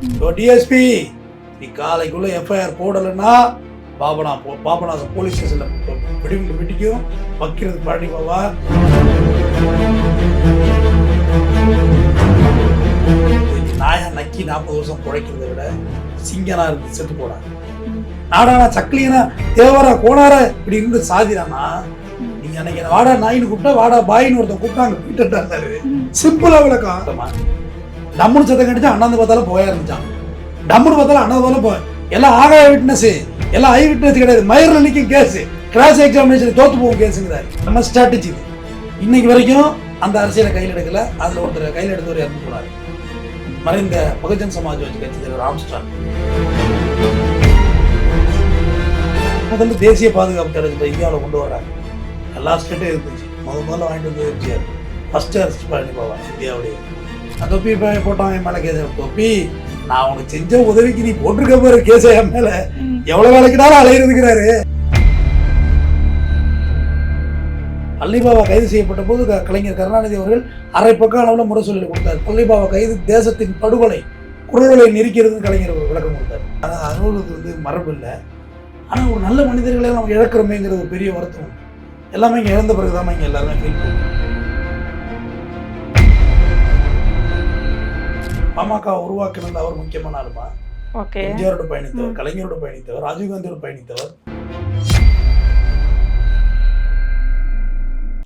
DSP நீ காலைக்குள்ள FIR போடலைன்னா Papanasam police ஸ்டேஷன்ல பிடிக்கும் வைக்கிறது பழனி பாபா. நாயா நக்கி 40 வருஷம் குழைக்கிறத விட சிங்கனா இருந்து செத்து போனாங்க. நாடானா சக்கிலியனா தேவரா கோணாரா இப்படி இருந்து சாதிரானா நீங்க அன்னைக்கு வாடா நாயின்னு கூப்பிட்டா வாடா பாயின்னு ஒருத்தன் கூப்பிட்டாங்க போயிட்டு இருந்தாரு. சிம்பிளா விளக்கம். டம்முன்னு சத்தம் கடிச்சா அண்ணாந்து பார்த்தாலும் போயா இருந்துச்சான். டம்முன்னு பார்த்தாலும் அண்ணாந்து பார்த்தாலும் போய் எல்லாம் ஆகாய விட்னஸ், எல்லாம் ஐ விட்னஸ் கிடையாது. மயிரில் நிற்கும் கேஸ், கிராஸ் எக்ஸாமினேஷன் தோத்து போகும் கேஸுங்கிறாரு. நம்ம ஸ்ட்ராட்டஜி இது. இன்னைக்கு வரைக்கும் அந்த அரசியலை கையில் எடுக்கல. அதுல ஒருத்தர் கையில் எடுத்தவர் இறந்து போனாரு. மறைந்த பகுஜன் சமாஜ் கட்சி தலைவர் ஆம்ஸ்ட்ராங். முதல்ல தேசிய பாதுகாப்பு தடத்தை இந்தியாவில் கொண்டு வர்றாங்க. எல்லா ஸ்டேட்டும் இருந்துச்சு. முதல்ல வாங்கிட்டு வந்து எம்ஜிஆர் ஃபர்ஸ்ட் அரெஸ்ட் பண்ணி போவான் இந்தியாவுடைய. தொப்பி போட்டான் என் மேலே கேஸ். தொப்பி நான் உனக்கு செஞ்ச உதவிக்கு நீ போட்டிருக்க போற கேஸ் என் மேல எவ்வளவு வேலைக்குனாலும் அலையிருக்கிறாரு. பழனிபாபா கைது செய்யப்பட்ட போது கலைஞர் கருணாநிதி அவர்கள் அரை பக்கம் அளவில் முரசொலியில் கொடுத்தார். பழனிபாபா கைது தேசத்தின் படுகொலை, குரல்களை நெரிக்கிறதுன்னு கலைஞர் விளக்கம் கொடுத்தார். ஆனால் அலுவலகத்துக்கு வந்து மரபு இல்லை. ஆனால் ஒரு நல்ல மனிதர்களை நம்ம இழக்கிறோமேங்கிறது ஒரு பெரிய வருத்தம். எல்லாமே இங்கே இழந்த பிறகுதான் இங்கே எல்லாருமே ஃபீல் பண்ணுவோம். பாமக உருவாக்குறது அவர் முக்கியமான ஆளுமா? எம்ஜிஆரோட பயணித்தவர், கலைஞரோட பயணித்தவர், ராஜீவ்காந்தியோட பயணித்தவர்.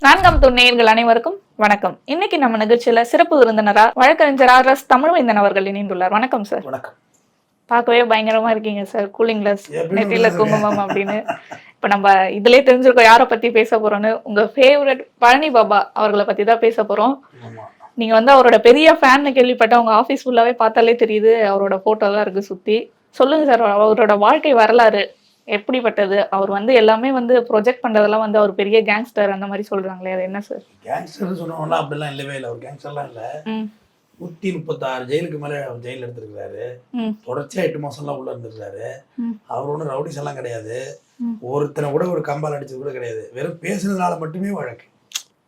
4ஆம் தூண் நேயர்கள் அனைவருக்கும் வணக்கம். இன்னைக்கு நம்ம நிகழ்ச்சியில சிறப்பு விருந்தினரா வழக்கறிஞர் RS தமிழ்வேந்தன் அவர்கள் இணைந்துள்ளார். வணக்கம் சார். வணக்கம். பார்க்கவே பயங்கரமா இருக்கீங்க சார். கூலிங் கிளாஸ், நெத்தியில குங்குமம் அப்படின்னு. இப்ப நம்ம இதுலயே தெரிஞ்சிருக்கோம் யாரை பத்தி பேச போறோம்னு. உங்க ஃபேவரட் பழனி பாபா அவர்களை பத்தி தான் பேச போறோம். நீங்க வந்து அவரோட பெரிய ஃபேன் கேள்விப்பட்ட உங்க ஆபீஸ் ஃபுல்லாவே பார்த்தாலே தெரியுது. அவரோட போட்டோ தான் இருக்கு சுத்தி. சொல்லுங்க சார், அவரோட வாழ்க்கை வரலாறு எப்படிப்பட்டது? அவர் வந்து எல்லாமே வந்து ப்ரொஜெக்ட் பண்றதெல்லாம் வந்து அவர் பெரிய கேங்ஸ்டர் அந்த மாதிரி சொல்றாங்களே, அது என்ன சார்? கேங்ஸ்டர் சொன்னோம்னா அப்படிலாம் இல்லவே இல்லை. அவர் கேங்ஸ்டர்லாம் இல்லை. 136 ஜெயிலுக்கு மேலே ஜெயில் எடுத்திருக்கிறாரு. தொடர்ச்சியா 8 மாசம்லாம் உள்ள இருந்திருக்காரு. அவர் ஒன்றும் ரவுடிஸ் எல்லாம் கிடையாது. ஒருத்தனை கூட ஒரு கம்பால் அடிச்சது கூட கிடையாது. வெறும் பேசுனதுனால மட்டுமே வழக்கு.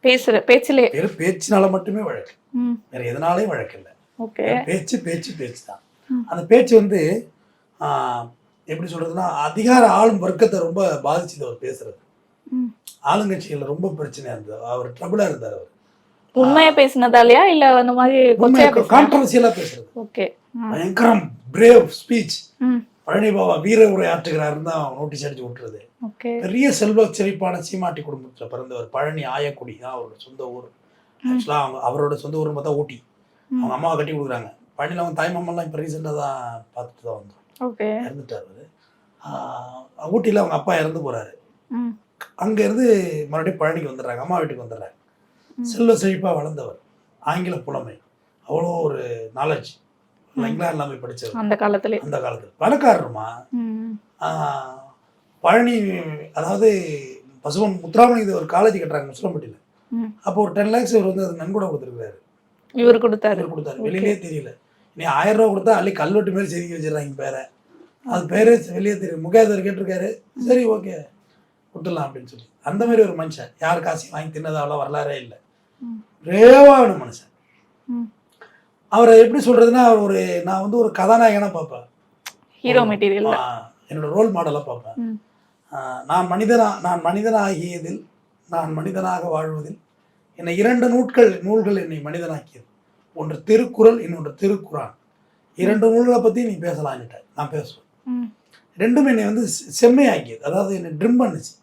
பேச்சிலே வெறும் பேச்சினால மட்டுமே வழக்கு. வேற எதனாலையும் வழக்கு இல்லை. பேச்சு பேச்சு பேச்சு தான். அந்த பேச்சு வந்து எப்படி சொல்றதுன்னா அதிகார ஆளும் வர்க்கத்தை ரொம்ப பாதிச்சது. அவர் பேசுறது ஆளுங்கட்சிகள் ரொம்ப பிரச்சனையா இருந்தது. அவர் ட்ரபிளா இருந்தார். அவர் உண்மையா பேசினதாலயா இல்ல அந்த மாதிரி கான்ட்ரவர்சியலா பேசுறது? பயங்கரம் பிரேவ் ஸ்பீச். பழனி பாபா வீர உரை ஆற்றுகிறாருன்னு தான் நோட்டீஸ் அடிச்சு விட்டுறது. பெரிய செல்வ செழிப்பான சீமாட்டி குடும்பத்தில் பிறந்தவர். பழனி ஆயக்குடி தான் அவரோட சொந்த ஊர். ஆக்சுவலா அவரோட சொந்த ஊர்னு பார்த்தா ஊட்டி. அவங்க அம்மாவை கட்டி கொடுக்குறாங்க. பழனியில் அவங்க தாய் மாமெல்லாம் இப்போ ரீசெண்டாக தான் பார்த்துட்டு தான் வந்தோம். இறந்துட்டார் அவர். ஊட்டியில் அவங்க அப்பா இறந்து போறாரு. அங்கேருந்து மறுபடியும் பழனிக்கு வந்துடுறாங்க. அம்மா வீட்டுக்கு வந்துடுறாங்க. செல்வ செழிப்பாக வளர்ந்தவர். ஆங்கில புலமை, அவ்வளோ ஒரு நாலேஜ். இங்கிலாந்துல போய் படிச்சவர் அந்த காலத்துல. பணக்காரருமா. பழனி அதாவது பசுவன் முத்துராமலிங்க இது ஒரு காலேஜ் கட்டுறாங்க முஸ்லம்பட்டியில். அப்போ ஒரு 10 lakhs இவர் வந்து அது நன்கொடை கொடுத்துருக்காரு. இவர் கொடுத்தாரு. வெளியிலே தெரியல. நீ 1000 ரூபா கொடுத்தா அள்ளி கல்வெட்டு மேலே செதுக்கி வச்சிடறாங்க பேரை. அது பேரே வெளியே தெரியும். முகாதர் கேட்டிருக்காரு. சரி ஓகே கொடுத்துடலாம் அப்படின்னு சொல்லி. அந்த மாதிரி ஒரு மனுஷன். யார் காசையும் வாங்கி தின்னதாவெல்லாம் வரலாறே இல்லை. ரேவான மனுஷன். அவரை எப்படி சொல்றதுன்னா அவர் நான் வந்து ஒரு கதாநாயகனா பார்ப்பேன். Hero material. என்னோட ரோல் மாடலாக பார்ப்பேன். நான் மனிதனாகியதில், நான் மனிதனாக வாழ்வதில் என்னை 2 நூல்கள் என்னை மனிதனாக்கியது. ஒன்று திருக்குறள், இன்னொன்று திருக்குறான். 2 நூல்களை பற்றி நீ பேசலான்னுட்ட. நான் பேசுவேன். ரெண்டும் என்னை வந்து செம்மையாக்கியது. அதாவது என்னை ட்ரிம் பண்ணுச்சு.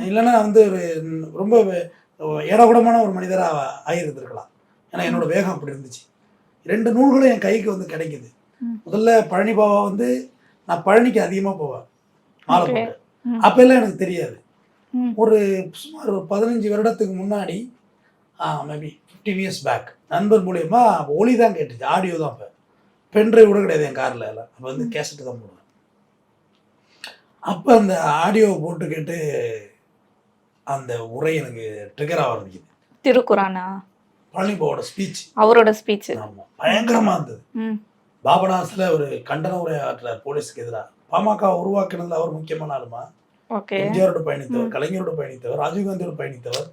இல்லைன்னா வந்து ஒரு ரொம்ப ஏடகுடமான ஒரு மனிதராக ஆகியிருந்திருக்கலாம். ஏன்னா என்னோட வேகம் அப்படி இருந்துச்சு. 2 நூல்களும் என் கைக்கு வந்து கிடைக்குது. முதல்ல பழனி பாபா வந்து நான் பழனிக்கு அதிகமாக போவேன் மாலை போட்டு. அப்பெல்லாம் எனக்கு தெரியாது. ஒரு சுமார் ஒரு 15 வருடத்துக்கு முன்னாடி மேபி 15 years பேக் நண்பர் மூலியமா ஒலி தான் கேட்டுச்சு. ஆடியோ தான். இப்போ பென்ட்ரைவ் கூட கிடையாது என் காரில். எல்லாம் அப்போ வந்து கேசட்டு தான் போடுவேன். அப்போ அந்த ஆடியோவை போட்டு கேட்டு அந்த உரை எனக்கு ட்ரிகர் ஆக ஆரம்பிக்குது. திருக்குறானா பழனி பாபாவோட ஸ்பீச், அவரோட ஸ்பீச் ஆமாம் பயங்கரமாக இருந்தது. பாபநாசில் ஒரு கண்டன உரை ஆற்றுறார் போலீஸுக்கு எதிராக. பாமக உருவாக்குனதுல அவர் முக்கியமான ஆளுமா? எம்ஜிஆரோட பயணித்தவர், கலைஞரோட பயணித்தவர், ராஜீவ்காந்தியோட பயணித்தவர்.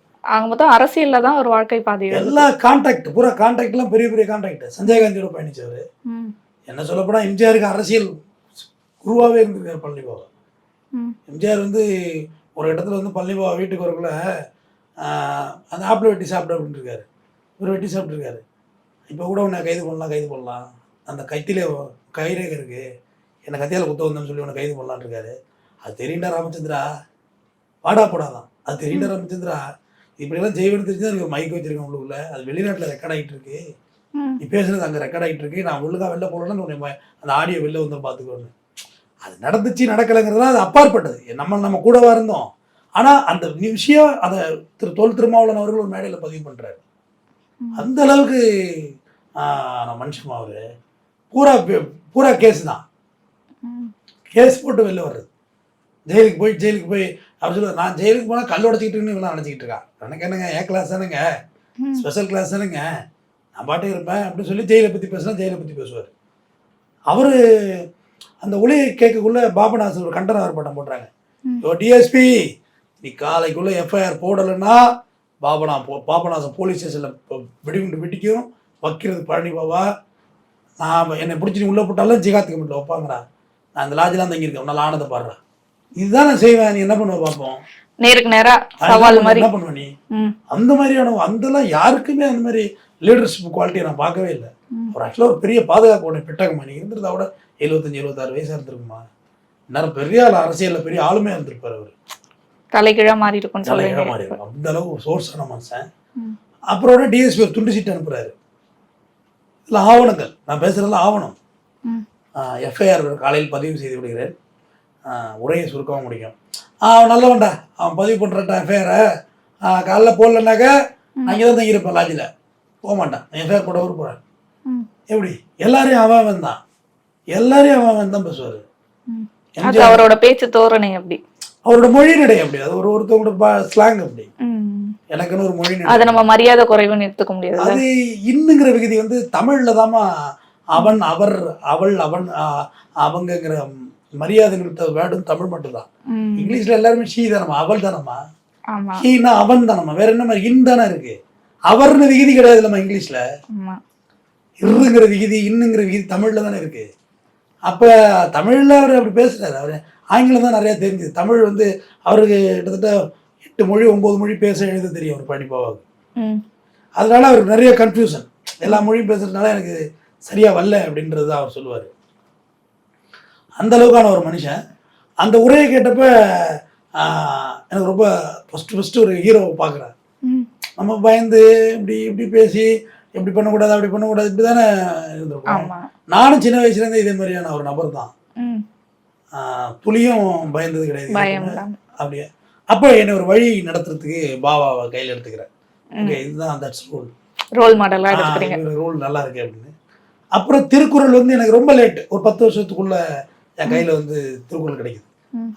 மொத்தம் அரசியல்ல தான் ஒரு வாழ்க்கை பாதை. எல்லா கான்டாக்ட் பூரா கான்டாக்ட்லாம் பெரிய பெரிய கான்டாக்ட். சஞ்சய் காந்தியோட பயணிச்சவர், என்ன சொல்லப்போனால் எம்ஜிஆருக்கு அரசியல் குருவாகவே இருந்திருக்காரு பழனி பாபா. எம்ஜிஆர் வந்து ஒரு இடத்துல வந்து பழனி பாபா வீட்டுக்கு வரக்குள்ள அந்த ஆப்பிள் வெட்டி சாப்பிட அப்படின்னு இருக்காரு. இவர் வெட்டி சாப்பிட்ருக்காரு. இப்போ கூட உன்னை கைது பண்ணலாம், அந்த கைத்திலே கைரேகை இருக்குது, என்னை கத்தியால் குத்த வந்தோன்னு சொல்லி உன்னை கைது பண்ணலான்னு இருக்காரு. அது தெரியுண்டா ராமச்சந்திரா, வாடா போடாதான், அது தெரியுண்டா ராமச்சந்திரா, இப்படியெல்லாம் ஜெய்வன் தெரிஞ்சு தான் எனக்கு மைக் வச்சிருக்கேன் உள்ளுக்குள்ள, அது வெளிநாட்டில் ரெக்கார்ட் ஆகிட்டு இருக்கு, நீ பேசுறது அங்கே ரெக்கார்ட் ஆகிட்டு இருக்கு, நான் ஒழுங்காக வெளில போகலன்னு உன்னை அந்த ஆடியோ வெளில வந்து பார்த்துக்கோன்னு. அது நடந்துச்சு நடக்கலைங்கிறதுலாம் அது அப்பாற்பட்டது, நம்ம கூடவா இருந்தோம். ஆனால் அந்த விஷயம் அதை தொல் திருமாவளவன் அவர்கள் ஒரு மேடையில் பதிவு பண்ணுறாரு. அந்த அளவுக்கு நான் மனுஷமா அவர் பூரா கேஸ் தான், கேஸ் போட்டு வெளில வர்றது, ஜெயிலுக்கு போய் அவர் சொல்லுவார், நான் ஜெயிலுக்கு போனால் கல் உடச்சிக்கிட்டுன்னு இவெல்லாம் நினச்சிக்கிட்டு இருக்கான், எனக்கு என்னங்க ஏ கிளாஸ் தானுங்க, ஸ்பெஷல் கிளாஸ் தானுங்க, நான் பாட்டே இருப்பேன் அப்படின்னு சொல்லி ஜெயிலை பற்றி பேசுவார். அவர் அந்த ஒளியை கேட்கக்குள்ள பாபநாசன் ஒரு கண்டன ஆர்ப்பாட்டம் போடுறாங்க. டிஎஸ்பி நீ காலைக்குள்ளே எஃப்ஐஆர் போடலைன்னா பாபநாசம் போலீஸ் ஸ்டேஷனில் வெடிகுண்டு வெட்டிக்கும், வைக்கிறது பழனி பாபா, நான் என்னை பிடிச்சி நீ உள்ளே போட்டாலும் ஜிகாத் கமிட்டியில் வைப்பாங்கடா, நான் அந்த லாட்ஜெலாம் தங்கியிருக்கேன், உன்னால் ஆனதை பாடுறேன், இதுதான் நான் செய்வேன், நீ என்ன பண்ணுவ பார்ப்போம், நேருக்கு நேரா சவால் மாதிரி என்ன பண்ணுவ நீ. அந்த மாதிரியான அதெல்லாம் யாருக்குமே அந்த மாதிரி லீடர்ஷிப் குவாலிட்டியை நான் பார்க்கவே இல்லை. ஒரு ஆக்சுவலாக ஒரு பெரிய பாதுகாப்பு பெட்டகமா, நீ இருந்திருந்தா கூட 75-76 வயசாக இருந்திருக்குமா, நேரம் பெரிய ஆள், அரசியலில் பெரிய ஆளுமையாக இருந்திருப்பார் அவர், தலைகீழா மாறி இருக்கும், தலைகீழா மாறி இருக்கும், அந்த அளவுக்கு சோர்ஸான மனுஷன். அப்புறம் டிஎஸ்பி ஒரு துண்டு சீட்டு அனுப்புறாரு, இல்லை ஆவணங்கள், நான் பேசுறதுல ஆவணம், எஃப்ஐஆர் காலையில் பதிவு செய்து விடுகிறேன், உரையை சுருக்கவும் முடியும், அவன் நல்லவன்டா, அவன் பதிவு பண்ணுறான்டா எஃப்ஐஆரை, காலைல போடலனாக்கா அங்கே தான் தங்கியிருப்பேன் லாட்ஜில், போக மாட்டான், எஃப்ஐஆர் போட ஊர் போகிறேன், எப்படி எல்லாரையும் அவன் தான் பேசுவார். அவரோட பேச்சு தோரணை அப்படி, அவரோட மொழி நடை அப்படி, அது ஒருத்தவங்களோட ஸ்லாங் அப்படி, எனக்குன்னு ஒரு மொழி நடை, அதை நம்ம மரியாதை குறைவுன்னு எடுத்துக்க முடியாது. அது இன்னுங்கிற விகுதி வந்து தமிழ்ல தாமா அவன் அவர் அவள் அவன் அவங்கங்கிற மரியாதை நிறுத்த வேர்டும் தமிழ் மட்டும்தான். இங்கிலீஷ்ல எல்லாருமே ஷீ தானமா, அவள் தானமா, ஷீனா அவன் தானமா, வேற என்ன மாதிரி இன் தானே இருக்கு, அவர்னு விகுதி கிடையாது இல்லம்மா இங்கிலீஷ்ல, இருங்கிற விகுதி இன்னுங்கிற விகுதி தமிழ்ல தானே இருக்கு. அப்ப தமிழ்ல அவர் அப்படி பேசுறாரு, அவரு ஆங்கிலம் தான் நிறைய தெரிஞ்சுது, தமிழ் வந்து அவருக்கு கிட்டத்தட்ட 8 மொழி 9 மொழி பேச எழுத தெரியும் அவர் பழனி பாபாவுக்கு. அதனால அவருக்கு நிறைய கன்ஃபியூஷன், எல்லா மொழியும் பேசுறதுனால எனக்கு சரியா வரல அப்படின்றது அவர் சொல்லுவார். அந்த அளவுக்கான ஒரு மனுஷன். அந்த உரையை கேட்டப்ப எனக்கு ரொம்ப ஃபஸ்ட்டு ஒரு ஹீரோவை பார்க்குறேன். நம்ம பயந்து இப்படி பேசி எப்படி பண்ணக்கூடாது அப்படி பண்ணக்கூடாது இப்படி தானே இருந்திருக்கோம். நானும் சின்ன வயசுலேருந்து இதே மாதிரியான ஒரு நபர் தான். புலியும் பயந்தது கிடையாது அப்படியே. அப்போ என்னை ஒரு வழி நடத்துறதுக்கு பாபாவை கையில் எடுத்துக்கிறேன். ஓகே, இதுதான் தட்ஸ் ரோல் மாடலாக எடுத்துக்கிறீங்க, ரோல் நல்லா இருக்கு அப்படின்னு. அப்புறம் திருக்குறள் வந்து எனக்கு ரொம்ப லேட்டு, ஒரு 10 வருஷத்துக்குள்ள என் கையில் வந்து திருக்குறள் கிடைக்குது.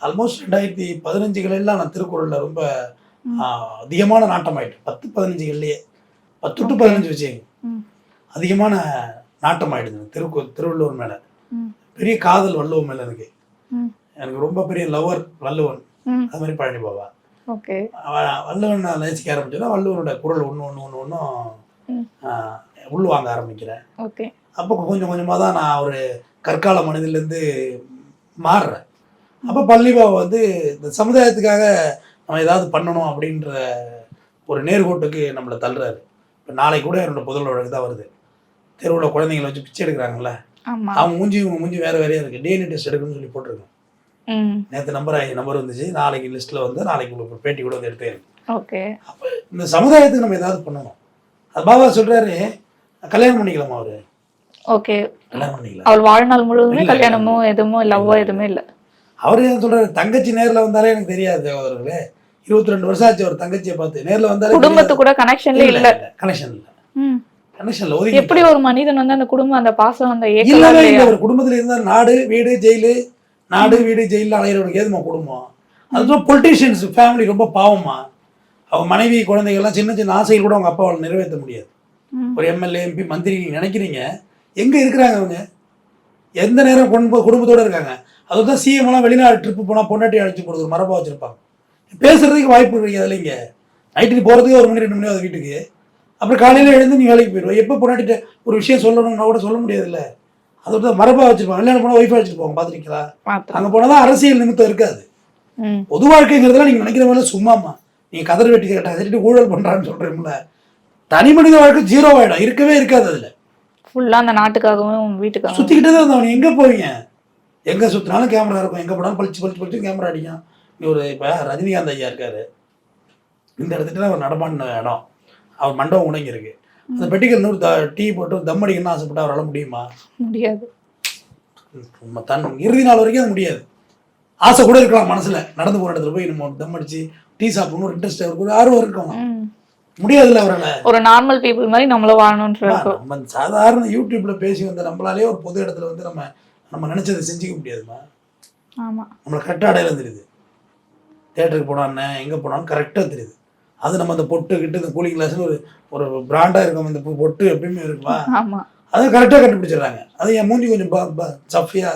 ஆல்மோஸ்ட் 2015 நான் திருக்குறளில் ரொம்ப அதிகமான நாட்டம் ஆயிட்டு. 10-15 10 to 15 வச்சுங்க, அதிகமான நாட்டம் ஆயிடுது திருவள்ளுவர் மேலே. பெரிய காதல் வள்ளுவன் மேலே எனக்கு ரொம்ப பெரிய லவர் வள்ளுவன். அது மாதிரி பழனி பாபா. வள்ளுவன் நான் நேசிக்க ஆரம்பிச்சேன்னா வள்ளுவனோட குரல் ஒன்றும் உள்வாங்க ஆரம்பிக்கிறேன். அப்போ கொஞ்சம் கொஞ்சமாக தான் நான் ஒரு கற்கால மனிதன்லேருந்து மாறுறேன். அப்போ பழனி பாபா வந்து இந்த சமுதாயத்துக்காக நம்ம ஏதாவது பண்ணணும் அப்படின்ற ஒரு நேர்கோட்டுக்கு நம்மளை தள்ளுறாரு. இப்போ நாளைக்கு கூட என்னோட புதல் வழக்கு தான் வருது. தெருவில் குழந்தைங்களை வச்சு பிச்சை எடுக்கிறாங்கல்ல, அவங்க மூஞ்சி வேறு வேறையாக இருக்குது. டிஎன்ஏ டெஸ்ட் எடுக்கணும்னு சொல்லி போட்டிருக்கேன். நேற்று நம்பர் வந்துச்சு, நாளைக்கு லிஸ்ட்டில் வந்து நாளைக்கு உங்களுக்கு பேட்டி கூட வந்து எடுத்துக்கிறேன். அப்போ இந்த சமுதாயத்துக்கு நம்ம ஏதாவது பண்ணணும். அது பாபா சொல்கிறாரு, கல்யாணம் பண்ணிக்கலாமா அவரு? ஓகே, கல்யாணம் பண்ணிக்கலாம். அவர் வாழ்நாள் முழுவதுமே கல்யாணமோ எதுவுமோ லவ்வோ எதுவுமே இல்லை. அவர் என்ன சொல்கிறாரு, தங்கச்சி நேரில் வந்தாலே எனக்கு தெரியாது சகோதரர்களே, 22 வருஷம் ஆச்சு அவர் தங்கச்சியை பார்த்து. நேரில் வந்தாலே குடும்பத்து கூட கனெக்ஷன்ல இல்லை, கனெக்ஷன் இல்லை. எப்படி ஒரு மனிதன் வந்து அந்த குடும்பம் அந்த பாசம் அந்த இல்லவே இல்லை. ஒரு குடும்பத்தில் இருந்தால் நாடு வீடு ஜெயிலு, நாடு வீடு ஜெயிலில் அலையிறவனுக்கு ஏதுமா குடும்பம்? அதுவும் பொலிட்டீஷியன்ஸ் ஃபேமிலி ரொம்ப பாவமா. அவங்க மனைவி குழந்தைகள்லாம் சின்ன சின்ன ஆசைகள் கூட அவங்க அப்பாவால் நிறைவேற்ற முடியாது. ஒரு எம்எல்ஏ எம்பி மந்திரி நினைக்கிறீங்க, எங்கே இருக்கிறாங்க அவங்க? எந்த நேரம் குடும்பத்தோடு இருக்காங்க. அதுதான் சிஎம்லாம் வெளிநாடு ட்ரிப்பு போனால் பொண்டாட்டி அழைச்சி போகிறது ஒரு மரபாக வச்சுருப்பாங்க. பேசுகிறதுக்கு வாய்ப்பு கிடையாது இல்லைங்க. நைட்டுக்கு போகிறதுக்கு 1 மணி 2 மணி ஆகுது வீட்டுக்கு. அப்புறம் காலையில் எழுந்து நீ வேலைக்கு போயிடுவோம். எப்போ பொண்டாட்டிட்ட ஒரு விஷயம் சொல்லணும்னா கூட சொல்ல முடியாதுல்ல. அதை விட்டு மரபாக வச்சுருப்பாங்க. கல்யாணம் போனால் ஒய்ஃபாக வச்சுட்டு போவாங்க, பார்த்துருக்கீங்களா? பார்த்து அங்கே போனால் தான் அரசியல் நிமித்தம் இருக்காது. பொது வாழ்க்கைங்கிறதுலாம் நீங்கள் நினைக்கிற மாதிரி சும்மாம்மா. நீங்கள் கதர் வெட்டி கேட்டால் சரிட்டு ஊழல் பண்ணுறான்னு சொல்கிறீங்கள, தனி மனித வாழ்க்கை 0 ஆகிடும், இருக்கவே இருக்காது. அதில் ஃபுல்லாக அந்த நாட்டுக்காகவும் வீட்டுக்காகவும் சுற்றிக்கிட்டே தான் இருந்தவன். எங்கே போவீங்க? எங்கே சுற்றினாலும் கேமரா இருக்கும், எங்கே போனாலும் பளிச்சு கேமரா அடிக்கும். ஒரு இப்போ ரஜினிகாந்த் ஐயா இருக்கார், இந்த இடத்துல அவர் நடமாடின இடம், அவர் மண்டபம் உணங்கி இருக்கு. அந்த பெட்டிக்கல் நூறு டீ போட்டு தம் அடிக்கணும்னு ஆசைப்பட்டு அவரால் முடியுமா? முடியாது. தன் இறுதி நாள் வரைக்கும் அது முடியாது. ஆசை கூட இருக்கலாம் மனசில், நடந்து போகிற இடத்துல போய் நம்ம தம் அடிச்சு டீ சாப்பிடணும் ஒரு இன்ட்ரெஸ்ட், அவருக்கு ஒரு ஆர்வம் இருக்கும். முடியாதுல்ல அவரால். ஒரு நார்மல் பீப்புள் மாதிரி நம்மள வாழணும்னு நம்ம சாதாரண யூடியூப்ல பேசி வந்த நம்மளாலே ஒரு பொது இடத்துல வந்து நம்ம நினைச்சதை செஞ்சுக்க முடியாதுமா. ஆமாம், நம்மளை கரெக்டாக அடையாளம் தெரியுது. தேட்டருக்கு போனான்னு எங்கே போனாலும் கரெக்டாக தெரியுது. அது நம்ம அந்த பொட்டு கிட்டு இந்த கூலிங் கிளாஸ்னு ஒரு பிராண்டாக இருக்கும், இந்த பொட்டு எப்பயுமே இருக்குமா, ஆமாம், அதை கரெக்டாக கண்டுபிடிச்சிடுறாங்க. அது என் மூஞ்சி கொஞ்சம் சஃபியா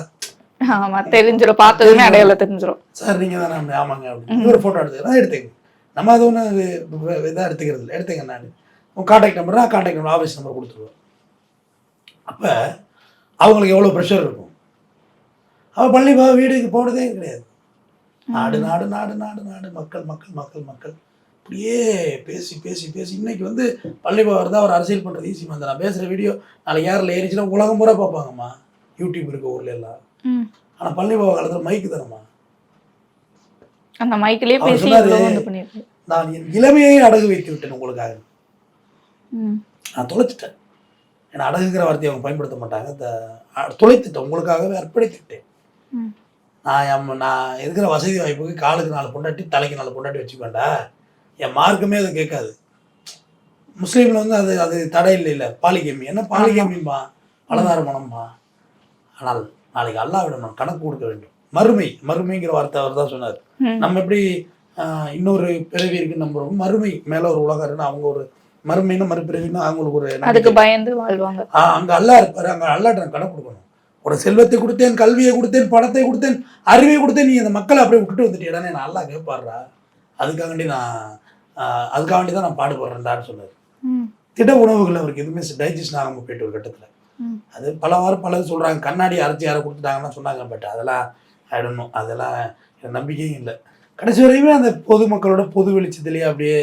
ஆமாம் தெரிஞ்சிடும், பார்த்ததுமே அடையாளம் தெரிஞ்சிடும். சார் நீங்கள் தானே? ஆமாங்க அப்படின்னு ஒரு ஃபோட்டோ எடுத்துக்கலாம், எடுத்துங்க. நம்ம அது ஒன்று இதாக எடுத்துக்கிறது இல்லை, எடுத்துங்க. நான் உங்கள் கான்டாக்ட் நம்பர் ஆஃபீஸ் நம்பர் கொடுத்துருவோம். அப்போ அவங்களுக்கு எவ்வளோ ப்ரெஷர் இருக்கும். அவள் பள்ளி வீடுக்கு போனதே கிடையாது. நாடு நாடு நாடு நாடு நாடு மக்கள் மக்கள் மக்கள் மக்கள் இப்படியே பேசி பேசி பேசி இன்னைக்கு வந்து பள்ளிபாவா இருந்தால் அவர் அரசியல் பண்ணுறது ஈஸி. வந்து நான் பேசுகிற வீடியோ நாளைக்கு யாரில் ஏறிச்சுன்னா உலகம் பூரா பார்ப்பாங்கம்மா, யூடியூப் இருக்க ஊர்ல எல்லாம். ஆனால் பள்ளிபாவா காலத்தில் மைக்கு தானம்மா, அந்த மைக்கிலே பேசி நான் என் இளமையை அடகு வைத்து விட்டேன் உங்களுக்காக, நான் தொலைச்சிட்டேன். ஏன்னா அடகுங்கிற வார்த்தையை அவங்க பயன்படுத்த மாட்டாங்க, தொலைத்துட்டேன், உங்களுக்காகவே அர்ப்பணித்துட்டேன். நான் இருக்கிற வசதி வாய்ப்புக்கு காலுக்கு 4 பொண்டாட்டி தலைக்கு 4 பொண்டாட்டி வச்சுக்கோண்டா, என் மார்க்குமே அது கேட்காது. முஸ்லீமில் வந்து அது தடை இல்லை, பாலிகேமி. என்ன பாலிகேமிம்பா? பலதார மனம்பா. ஆனால் நாளைக்கு அல்லாஹ்விடம் நான் கணக்கு கொடுக்க வேண்டும். மறுமைங்கிற வார்த்தை அவர் தான் சொன்னார். நம்ம எப்படி இன்னொரு பிறவி இருக்குன்னு நம்புறோம், மறுமை மேலே ஒரு உலகம் இருக்குன்னு அவங்க ஒரு மறுமைன்னு மறுபிறவின்னு அவங்களுக்கு ஒரு அதுக்கு பயந்து வாழ்வாங்க. அங்கே அல்லாஹ் இருப்பாரு, அங்கே அல்லாஹ்ட்ட நான் கணக்கு கொடுக்கணும். ஒரு செல்வத்தை கொடுத்தேன், கல்வியை கொடுத்தேன், பணத்தை கொடுத்தேன், அறிவை கொடுத்தேன், நீ அந்த மக்களை அப்படியே விட்டுட்டு வந்துட்டியடா, நான் அல்லாஹ் கேட்பாடுறா, அதுக்காண்டி தான் நான் பாடுபடுறேன்டான்னு சொன்னார். திட உணவுகள் அவருக்கு எதுவுமே டைஜஷன் ஆகாமல் போயிட்டு ஒரு கட்டத்தில். அது பலது சொல்கிறாங்க, கண்ணாடி அரைச்சி யாரை கொடுத்துட்டாங்கன்னு சொன்னாங்க. பட் அதெல்லாம் ஆயிடணும், அதெல்லாம் எனக்கு நம்பிக்கையும் இல்லை. கடைசி வரையுமே அந்த பொதுமக்களோட பொது வெளிச்சத்துலேயே அப்படியே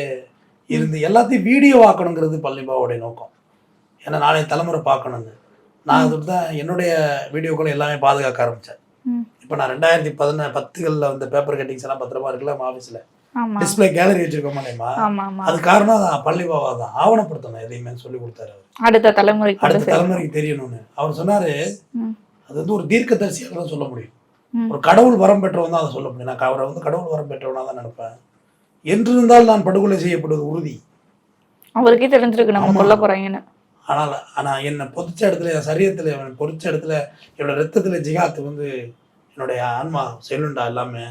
இருந்து எல்லாத்தையும் வீடியோ ஆக்கணுங்கிறது பள்ளிபாவோடைய நோக்கம். ஏன்னா நாளைய தலைமுறை பார்க்கணுங்க. நான் அது தான் என்னுடைய வீடியோக்களை எல்லாமே பாதுகாக்க ஆரம்பித்தேன். இப்போ நான் 2010களில் வந்த பேப்பர் கட்டிங்ஸ் எல்லாம் பத்திரமா இருக்குல்ல நம்ம ஆஃபீஸில், டிஸ்பிளே கேலரி வச்சிருக்கோமா, அது காரணம் பள்ளிபாவா தான். ஆவணப்படுத்தணும் எதையுமே சொல்லி கொடுத்தாரு. அடுத்த தலைமுறைக்கு தெரியணும்னு அவர் சொன்னாரு. அது வந்து ஒரு தீர்க்கதரிசியாக தான் சொல்ல முடியும், ஒரு கடவுள் வரம் பெற்றவன் தான் அதை சொல்ல முடியும். நான் அவரை வந்து கடவுள் வரம் பெற்றவனா தான் நினைப்பேன். என்றிருந்தால் நான் படுகொலை செய்யப்படுவது உறுதி. அவருக்கே தெரிஞ்சிருக்கு நம்ம கொல்ல போறாங்கன்னு. ஆனால் என்னை பொதிச்ச இடத்துல, என் சரீரத்தில் பொறிச்ச இடத்துல, என்னோட ரத்தத்தில் ஜிகாத்து வந்து என்னுடைய ஆன்மா செல்லுண்டா எல்லாமே.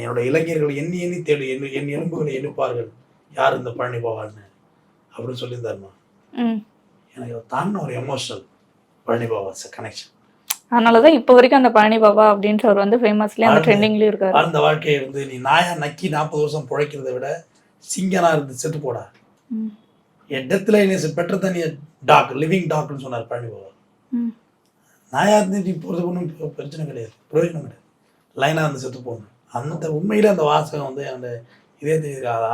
என்னோட இளைஞர்கள் எண்ணி எண்ணி தேடி என் எலும்புகளை எழுப்பார்கள், யார் இந்த பழனி பாவான்னு அப்படின்னு சொல்லியிருந்தாருமா. எனக்கு தாண்டின ஒரு எமோஷனல் பழனி பாபா கனெக்ஷன். அதனாலதான் இப்போ வரைக்கும் அந்த பழனி பாபா அப்படின்றவர் வந்து ஃபேமஸ்லயே அந்த ட்ரெண்டிங்லயும் இருக்காரு. அந்த வாழ்க்கையை வந்து நீ நாயா நக்கி 40 வருஷம் பிழைக்கிறத விட சிங்கனா இருந்து செத்து போடா. என் டெத்ல பெட்டர் தன் டாக், லிவிங் டாக்னு சொன்னார் பழனி பாபா. நாயா இருந்து நீ போகிறது ஒன்றும் பிரச்சனை கிடையாது, பிரயோஜனம் கிடையாது, லைனாக இருந்து செத்து போகணும். அந்த உண்மையில அந்த வாசகம் வந்து அந்த இதே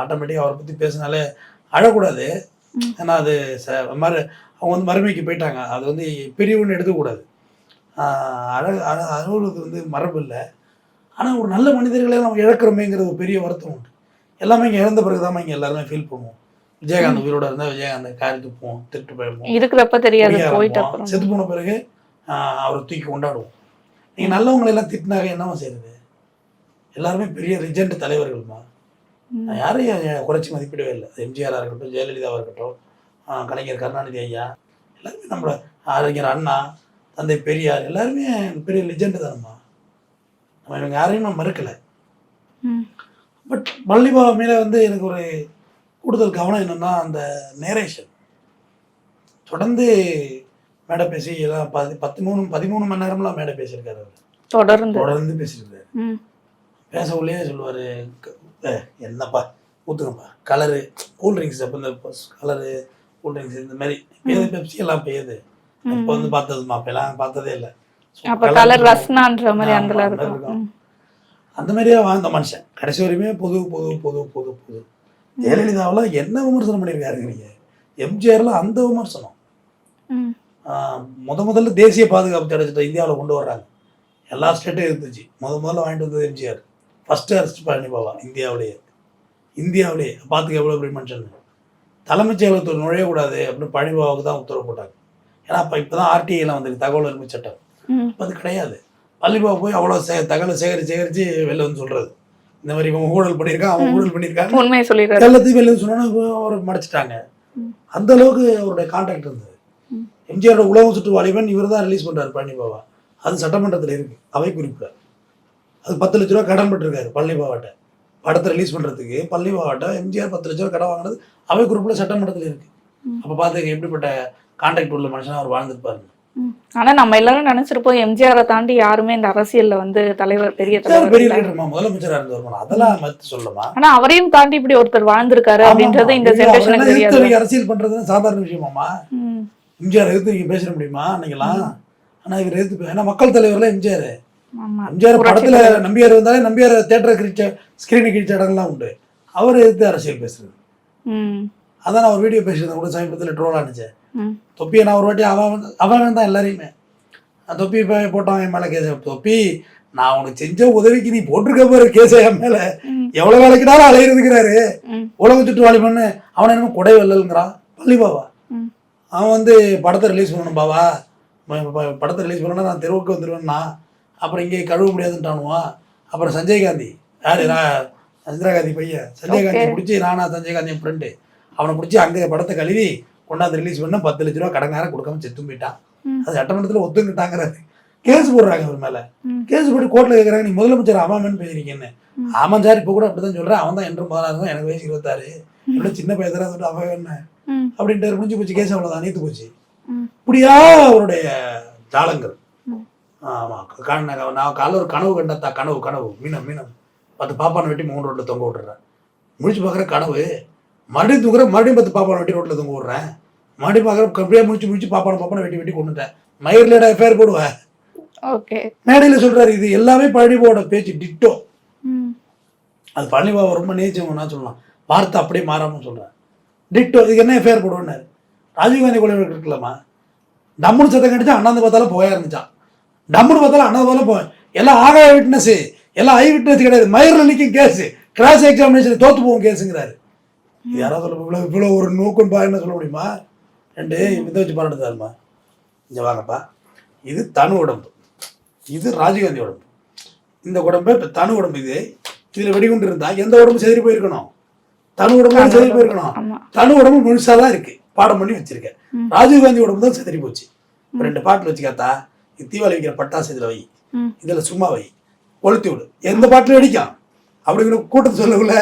ஆட்டோமேட்டிக்காக அவரை பற்றி பேசினாலே அழக்கூடாது. ஏன்னா அது மாதிரி அவங்க வந்து மறுமைக்கு போயிட்டாங்க, அது வந்து பிரிவுன்னு எடுக்கக்கூடாது. அழுவுறது வந்து மரபு இல்லை. ஆனால் ஒரு நல்ல மனிதர்களை நம்ம இழக்கிறோமேங்கிறது ஒரு பெரிய வருத்தம் உண்டு. எல்லாமே இங்கே இழந்த பிறகு தான் இங்கே எல்லாருமே ஃபீல் பண்ணுவோம். விஜயகாந்த் உயிரோட இருந்தால் விஜயகாந்த் காரி துப்போம், திருட்டு போயிருப்போம், இருக்கிறப்ப தெரியாது, செத்து போன பிறகு அவரை தூக்கி கொண்டாடுவோம். நீங்கள் நல்லவங்களெல்லாம் திட்டினாக என்னவா செய்யுது? எல்லாருமே பெரிய ரிஜெண்ட் தலைவர்கள்மா. நான் யாரையும் குறைச்சி மதிப்பிடவே இல்லை. எம்ஜிஆராக இருக்கட்டும், ஜெயலலிதாவாக இருக்கட்டும், கலைஞர் கருணாநிதி ஐயா, எல்லாருமே நம்மளோட அறிஞர் அண்ணா, தந்தை பெரியார், எல்லாருமே பெரிய லிஜெண்டு தானம்மா. நம்ம இவங்க யாரையும் நான் மறுக்கலை. பட் பள்ளிபாபா மேலே வந்து எனக்கு ஒரு கூடுதல் கவனம் என்னென்னா அந்த நேரேஷன். தொடர்ந்து மேடை பேசி எல்லாம் 13 மணி நேரம்லாம் மேடை பேசியிருக்காரு. அவர் தொடர்ந்து பேசியிருக்காரு. பேச உள்ளே சொல்லுவார், என்னப்பா ஊற்றுங்கப்பா, கலரு கூல்ட்ரிங்க்ஸ், அப்போ இந்த கலரு கூல்ட்ரிங்க்ஸ் இந்த மாதிரி பெப்சி எல்லாம் பெய்யுது, இப்போ வந்து பார்த்ததுமா அப்பெல்லாம் பார்த்ததே இல்லை. அப்ப கலர் ரஸ்னான்ற மாதிரி அதுல இருக்கும். அந்த மாதிரியே வாழ்ந்த மனுஷன் கடைசி வரையுமே பொது பொது பொது பொது பொது. ஜெயலலிதாவெல்லாம் என்ன விமர்சனம் பண்ணியிருக்காருங்க நீங்க? எம்ஜிஆர்ல அந்த விமர்சனம். முதல்ல தேசிய பாதுகாப்பு சட்டத்தை இந்தியாவில் கொண்டு வர்றாங்க. எல்லா ஸ்டேட்டும் இருந்துச்சு. முதல்ல வாங்கிட்டு வந்தது எம்ஜிஆர். ஃபர்ஸ்ட் அரெஸ்ட் பழனி பாபா இந்தியாவிலேயே பார்த்துக்க எவ்வளோ பெரிய மனுஷன். தலைமைச் செயலகத்தில் நுழையக்கூடாது அப்படின்னு பழனி பாபாவுக்கு தான் உத்தரவு போட்டாங்க. ஏன்னா அப்போ இப்போ தான் ஆர்டிஐலாம் வந்திருக்கு, தகவல் உரிமை சட்டம். அது கிடையாது. பழனி பாபா போய் அவ்வளோ தகவலை சேகரித்து வெளில வந்து சொல்கிறது, இந்த மாதிரி இவங்க ஊழல் பண்ணியிருக்கான், அவன் ஊழல் பண்ணியிருக்காங்க, உண்மையை சொல்லிடுறாரு. எல்லாத்தையும் வெளில சொன்னா அவரை மறைச்சிட்டாங்க. அந்த அளவுக்கு அவருடைய கான்டாக்ட் இருந்தது. எம்ஜிஆரோட உலகம் சுற்று வாலிபன் இவர் தான் ரிலீஸ் பண்ணுறாரு பழனி பாபா. அது சட்டமன்றத்தில் இருக்குது, அவை குறிப்பில். அது 10 லட்ச ரூபா கடன் பட்டிருக்காரு பழனி பாபாட்ட. படத்தை ரிலீஸ் பண்ணுறதுக்கு பழனி பாபாட்ட எம்ஜிஆர் 10 லட்ச ரூபா கடன் வாங்கினது அவை குறிப்பில் சட்டமன்றத்தில் இருக்குது. அப்போ பார்த்துக்க எப்படிப்பட்ட கான்டாக்ட் உள்ள மனுஷனாக அவர் வாழ்ந்துருப்பாரு. ஆனா நம்ம எல்லாரும் நினைச்சிருப்போம் எம்ஜிஆரை தாண்டி யாருமே இந்த அரசியல்ல வந்து தலைவர் பெரிய முதலமைச்சரா இருந்தவர், அதெல்லாம் மத்து சொல்லமா. ஆனா அவரையும் தாண்டி இப்படி ஒருத்தர் வாழ்ந்திருக்காரு அப்படின்றது இந்த ஜெனரேஷனுக்கு தெரியாது. அரசியல் பண்றதுன்னு சாதாரண விஷயமாமா? எம்ஜிஆர் எதிர்த்து நீங்க பேச முடியுமா அன்னைக்கெல்லாம்? ஆனா இவர் எதிர்த்து, ஏன்னா மக்கள் தலைவர்ல எம்ஜிஆர். எம்ஜிஆர் படத்துல நம்பியார் வந்தாலே நம்பியார் தேட்டர் கிழிச்ச ஸ்கிரீனை கிழிச்ச இடங்கள்லாம் உண்டு. அவர் எதிர்த்து அரசியல் பேசுறது. அதான் அவர் வீடியோ பேசுறது கூட சமீபத்தில் ட்ரோல் ஆனிச்சேன். தொப்பியை நான் ஒரு வாட்டி அவன் தான் எல்லாரையுமே தொப்பி போட்டான் என் மேலே கேஸ். தொப்பி நான் உனக்கு செஞ்ச உதவிக்கு நீ போட்டிருக்க போற கேஸ என் மேல எவ்வளவு வேலைக்குனாலும் அலையிறதுக்கிறாரு. உலகம் சுற்று வாலிபன்னு அவனை என்னமோ கொடை வெள்ளலுங்கிறான் பள்ளி பாபா. அவன் வந்து படத்தை ரிலீஸ் பண்ணணும் பாபா, படத்தை ரிலீஸ் பண்ணணும்னா நான் தெருவுக்கு வந்துடுவேன்னா, அப்புறம் இங்கே கழுவ முடியாதுன்ட்டானுவான். அப்புறம் சஞ்சய் காந்தி, யாரு இந்திரா காந்தி பையன், சஞ்சய் காந்தியை பிடிச்சி, நானா சஞ்சய் காந்தி என் ஃப்ரெண்டு, அவனை பிடிச்சி அங்கே படத்தை கழுவி கொண்டாந்து ரிலீஸ் பண்ண 10 லட்ச ரூபா கடங்காரம் கொடுக்காம செத்து போயிட்டான். அது சட்டமன்றத்தில் ஒத்துக்கிட்டாங்கிறாரு. கேஸ் போடுறாங்க அவர் மேல. கேஸ் போட்டு கோர்ட்ல கேட்கறாங்க, நீ முதலமைச்சர் ஆமாமன்னு பேசுறீங்கன்னு. ஆமாம் சார், இப்போ கூட அப்படிதான் சொல்றேன். அவன் தான் என்று முதலாக எனக்கு வயசு 26, இவ்வளோ சின்ன பையன் சொல்லிட்டு அவன் என்ன அப்படின்ட்டு முடிஞ்சு போச்சு. கேஸ் அவ்வளோதான், நீத்து போச்சு. இப்படியா அவருடைய ஜாலங்கள். ஆமா, நான் காலைல ஒரு கனவு கண்டா, கனவு மீனம் 10 பாப்பானை வெட்டி 3 ரோட்ல தொங்க விட்டுறேன். முடிச்சு பார்க்குற கனவு, மறுபடியும் தூக்குறேன், மறுபடியும் 10 பாப்பானை வெட்டி ரோட்ல தொங்க விடுறேன். மறுபடியும் பார்க்குற அப்படியே முடிச்சு பாப்பானை வெட்டி கொண்டுட்டேன். மயிர்லேடா எஃப்ஐஆர் போடுவேன். மேடையில் சொல்றாரு. இது எல்லாமே பழனிபாவோட பேச்சு டிட்டோ. அது பழனிபாவை ரொம்ப நேச்சவங்கன்னா சொல்லலாம், வார்த்தை அப்படியே மாறாம சொல்றேன். டிட்டோ. இதுக்கு என்ன எஃப்ஐஆர் போடுவேன்னாரு. ராஜீவ்காந்தி கொலை இருக்கலாமா? டம்முன்னு சத்தம் கடிச்சா அண்ணாந்து பார்த்தாலும் போயா இருந்துச்சான். டம்முன்னு பார்த்தாலும் அண்ணாந்து பார்த்தாலும் போய் எல்லாம் ஆகாய விட்னஸ், எல்லாம் ஐ விட்னஸ் கிடையாது, மயிரில் நிற்கும் கேஸ், கிராஸ் எக்ஸாமினேஷன் தோத்து போகும் கேஸுங்கிறாரு. இது யாராவது சொல்ல இவ்வளோ ஒரு நோக்கம் பா என்ன சொல்ல முடியுமா? 2 இதை வச்சு பாராட்டுதாருமா. இங்கே வாங்கப்பா, இது தனு உடம்பு, இது ராஜீவ்காந்தி உடம்பு. இந்த உடம்பு இப்போ தனு உடம்பு. இதில் வெடிகுண்டு இருந்தா எந்த உடம்பு செதறி போயிருக்கணும்? தனு உடம்பு செதறி போயிருக்கணும். தனு உடம்பு முழுசாக தான் இருக்கு, பாடம் பண்ணி வச்சிருக்கேன். ராஜீவ்காந்தி உடம்பு தான் செதறி போச்சு. 2 பாட்டில் வச்சுக்காத்தா, தீபாவளி வைக்கிற பட்டாசு இதில் வை, இதில் சும்மா வை, கொளுத்தி விடு, எந்த பாட்டில் வெடிக்கும் அப்படிங்கிற கூட்டத்தை சொல்லக்குள்ள,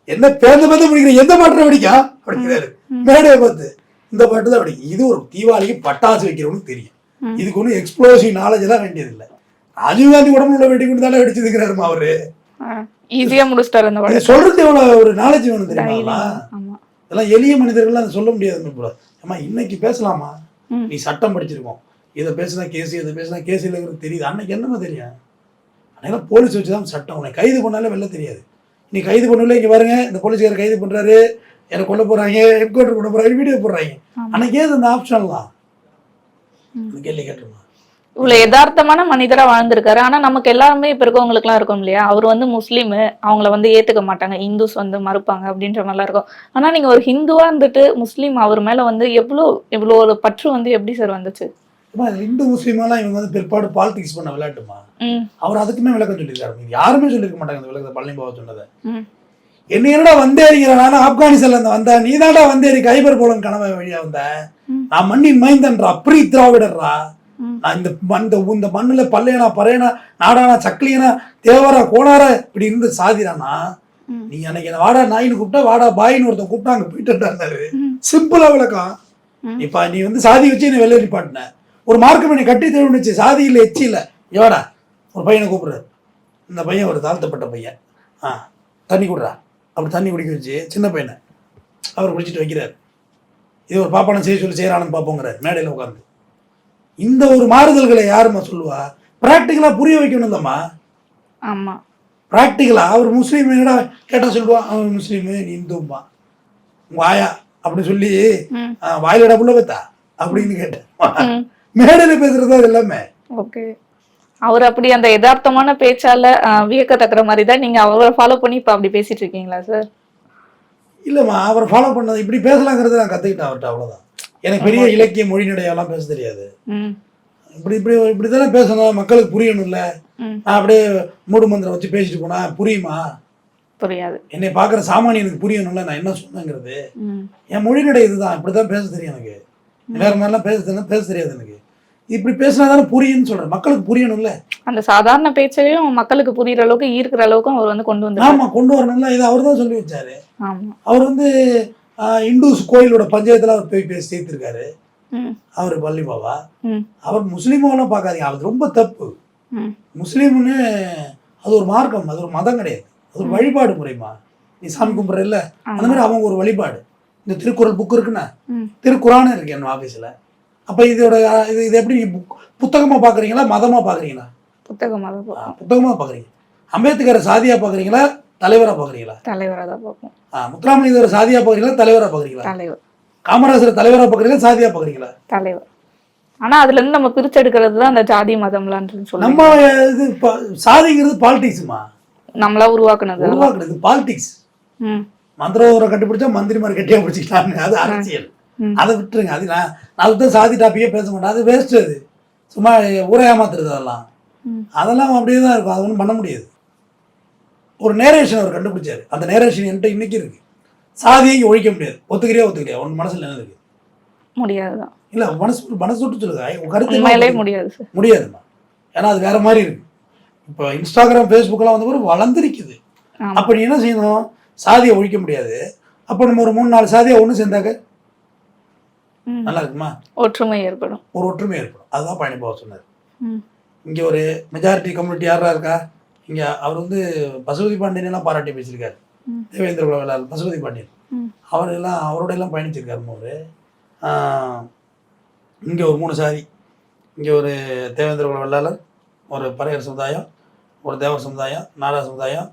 என்ன பேர்ந்து முடிக்கிற எந்த பாட்டில் வெடிக்கும் அப்படிங்கிறாரு மேடையை பார்த்து. இந்த பாட்டு தான் வெடிக்கும். இது ஒரு தீபாவளிக்கு பட்டாசு வைக்கிறவனுக்கு தெரியும். இதுக்கு ஒன்றும் எக்ஸ்ப்ளோசிவ் நாலேஜ் எல்லாம் வேண்டியது இல்லை. ராஜீவ்காந்தி உடம்புல வெடிக்குன்னு தானே வெடிச்சிருக்கிறாருமா அவரு. ஈஸியா முடிச்சிட்டாரு. சொல்றது எவ்வளவு ஒரு நாலேஜ் வேணும் தெரியுமா? இதெல்லாம் எளிய மனிதர்கள் அதை சொல்ல முடியாது. அம்மா இன்னைக்கு பேசலாமா, நீ சட்டம் படிச்சிருக்கோம், இதை பேசினா கேஸ், இதை பேசினா கேஸ் இல்லைங்கிறது தெரியுது. அன்னைக்கு என்னமா தெரியும்? அன்னைக்கு போலீஸ் வச்சுதான் சட்டம். உன்னை கைது பண்ணாலே வெளில தெரியாது. நீ கைது பண்ணல, இங்க பாருங்க இந்த போலீஸ்காரர் கைது பண்றாரு, எனக்கு கொல்ல போறாங்க, ஹெட்குவார்டர் கொண்டு போறாங்க, வீடியோ போடுறாங்க. அன்னைக்கு ஏது அந்த ஆப்ஷன்லாம் கேள்வி கேட்டுருமா? இவ்வளவு யதார்த்தமான மனிதரா வாழ்ந்திருக்காரு. ஆனா நமக்கு எல்லாருமே இப்ப இருக்கவங்களுக்கு எல்லாம் இருக்கும் இல்லையா, அவர் வந்து முஸ்லீம், அவங்கள வந்து ஏத்துக்க மாட்டாங்க, இந்துஸ் வந்து மறுப்பாங்க அப்படின்ற மாதிரிலாம் இருக்கும். ஆனா நீங்க ஒரு ஹிந்துவா இருந்துட்டு முஸ்லீம் அவர் மேல வந்து எவ்வளவு ஒரு பற்று வந்து எப்படி சார் வந்துச்சு? இந்து முஸ்லீமெல்லாம் இவங்க வந்து பிற்பாடு பாலிடிக்ஸ் பண்ண விளையாட்டுமா. அவர் அதுக்குமே விளக்கம் சொல்லியிருக்காரு. யாருமே சொல்லியிருக்க மாட்டாங்க இந்த விளக்கத்தை. பழனி பாபா சொன்னதை, என்னடா வந்தேறிங்கிற, நானும் ஆப்கானிஸ்தான்ல இருந்து வந்தேன், நீ தாண்டா வந்தேறி கைபர் போலன் கனவை வழியா வந்த, நான் மண்ணின் மைந்தன்றா, ப்ரீ திராவிடர்ரா, நான் இந்த மண்ணுல பல்லையனா பறையனா நாடானா சக்கிலியனா தேவரா கோணாரா இப்படி இருந்து சாதிரானா, நீ அன்னைக்கு என்ன வாடா நாயின்னு கூப்பிட்டா வாடா பாயின்னு ஒருத்தன் கூப்பிட்டா அங்க போயிட்டு. சிம்பிளா விளக்கம். இப்ப நீ வந்து சாதி வச்சு என்ன வெளியே பாட்டின, ஒரு மார்க்கம் என்னை கட்டி தேவைச்சு, சாதி இல்லை எச்சி இல்லை, எவாடா ஒரு பையனை கூப்பிடுறாரு. இந்த பையன் ஒரு தாழ்த்தப்பட்ட பையன், தண்ணி குடுறா, அப்படி தண்ணி குடிக்க வச்சு சின்ன பையனை அவர் குடிச்சிட்டு வைக்கிறார். இது ஒரு பாப்பானை செய்ய சொல்லி செய்யறானு பார்ப்போங்கிறார் மேடையில் உட்காந்து. இந்த ஒரு மாறுதல்களை யாரும்மா சொல்லுவா? ப்ராக்டிக்கலாக புரிய வைக்கணும் இல்லைம்மா. இந்த ஒரு மாறுதல்களை யாரும்மா புரிய வைக்கணும் இல்லைம்மா. ஆமா. ப்ராக்டிக்கலாக அவர் முஸ்லீம் என்னடா கேட்டால் சொல்லுவான், அவன் முஸ்லீமு நீ இந்தும்மா வாயா அப்படி சொல்லி ம். வாயிலடா புள்ள பத்தா அப்படின்னு கேட்டேன். ம். மேடையில் பேசுறது அது எல்லாமே. ஓகே. அவர் அப்படி அந்த யதார்த்தமான பேச்சால வியக்கத்தக்கிற மாதிரி தான் நீங்க அவரை ஃபாலோ பண்ணி இப்ப அப்படி பேசிட்டு இருக்கீங்களா சார்? இல்லைம்மா, அவரை ஃபாலோ பண்ணது இப்படி பேசலாங்கிறத நான் கற்றுக்கிட்டேன் அவர்கிட்ட, அவ்வளோதான். எனக்கு பெரிய இலக்கிய மொழிநடையெல்லாம் பேச தெரியாது. ம். இப்படி இப்படி இப்படி தானே பேசணும், மக்களுக்கு புரியணும்ல. ம். நான் அப்படியே மூடு மந்திரம் வச்சு பேசிட்டு போனா புரியுமா? புரியாது. என்னை பார்க்குற சாமானியனுக்கு புரியணும்ல நான் என்ன சொன்னேங்கிறது. ம். என் மொழிநடை இதுதான், இப்படி தான் பேச தெரியும் எனக்கு. வேறு மாதிரிலாம் பேச தெரியாது எனக்கு. இப்படி பேசினா தானே புரியுன்னு சொல்கிறேன், மக்களுக்கு புரியணும்ல. அந்த சாதாரண பேச்சையும் மக்களுக்கு புரியுற அளவுக்கு ஈர்க்கிற அளவுக்கும் அவர் வந்து கொண்டு வந்து ஆமாம், கொண்டு வரணும்ல. இது அவர் தான் சொல்லி வச்சாரு. ஆமா. அவர் வந்து இந்துஸ் கோயிலோட பஞ்சாயத்தில் அவர் போய் பேசி சேர்த்திருக்காரு. ம். அவர் பள்ளி பாபா. ம். அவர் முஸ்லீமெல்லாம் பார்க்காதீங்க, அது ரொம்ப தப்பு. ம். முஸ்லீம்னு அது ஒரு மார்க்கம், அது ஒரு மதம் கிடையாது, அது ஒரு வழிபாடு முறைமா. நீ சாமி கும்பிட்ற இல்லை, அந்த மாதிரி அவங்க ஒரு வழிபாடு. இந்த திருக்குறள் புக்கு இருக்குன்னா ம். திருக்குறானு இருக்கு என் ஆஃபீஸில். அப்போ இதோட இது எப்படி புத்தகமாக பார்க்குறீங்களா மதமாக பார்க்குறீங்களா? புத்தகமாக தான் பார்ப்போம். புத்தகமாக பார்க்குறீங்க. அம்பேத்கரை சாதியாக பார்க்குறீங்களா தலைவராக பார்க்குறீங்களா? தலைவராக தான் பார்ப்போம். முத்துராமலிங்கரை சாதியாக பார்க்குறீங்களா தலைவராக பார்க்குறீங்களா? தலைவர். காமராஜரை தலைவராக பார்க்குறீங்களா சாதியாக பார்க்குறீங்களா? தலைவர். ஆனா அதுல இருந்து நம்ம பிரிச்செடுக்கிறது தான் அந்த ஜாதி மதம்லான்னு சொல்லி நம்ம இது சாதிங்கிறது பாலிடிக்ஸுமா, நம்மளா உருவாக்குனது பாலிடிக்ஸ். ம். மந்திரவரை கண்டுபிடிச்சா மந்திரி மாதிரி கட்டியாக பிடிச்சிக்கலாங்க, அது அரசியல். அதை விட்டுருங்க. அது நான் தான் சாதி டாப்பிக்கே பேச மாட்டேன், அது வேஸ்ட். அது சும்மா ஊரை ஏமாத்துறது. அதெல்லாம் அப்படியே தான் இருக்கும், அது ஒன்றும் பண்ண முடியாது. ஒரு நேரேஷன் அவர் கண்டுபிடிச்சாரு, அந்த நேரேஷன் என்கிட்ட இன்னைக்கு இருக்கு. சாதியை ஒழிக்க முடியாது, ஒத்துக்கிறியா உன் மனசுல என்ன இருக்கு? முடியாதுதான். இல்லை, மனசு விட்டு சொல்லுங்க, உங்க கருத்து முடியாது சார், முடியாதுமா. ஏன்னா அது வேற மாதிரி இருக்கு. இப்போ இன்ஸ்டாகிராம் ஃபேஸ்புக்கெல்லாம் வந்து ஒரு வளர்ந்துருக்குது. அப்போ நீ என்ன செய்யணும்? சாதியை ஒழிக்க முடியாது. அப்போ நம்ம ஒரு 3-4 சாதியை ஒன்று சேர்ந்தாக்க நல்லா இருக்குமா? ஒற்றுமை ஏற்படும், ஒரு ஒற்றுமை ஏற்படும். அதுதான் பழனி பாபா சொன்னார். இங்கே ஒரு மெஜாரிட்டி கம்யூனிட்டி யாரா இருக்கா இங்கே? அவர் வந்து பசுபதி பாண்டியனெல்லாம் பாராட்டி பேசியிருக்காரு. தேவேந்திர குல வேளாளர் பசுபதி பாண்டியன் அவரோட எல்லாம் பயணிச்சிருக்காரு. இங்கே ஒரு 3 சாதி, இங்கே ஒரு தேவேந்திர குல வேளாளர், ஒரு பறையர் சமுதாயம், ஒரு தேவர் சமுதாயம், நாடா சமுதாயம்,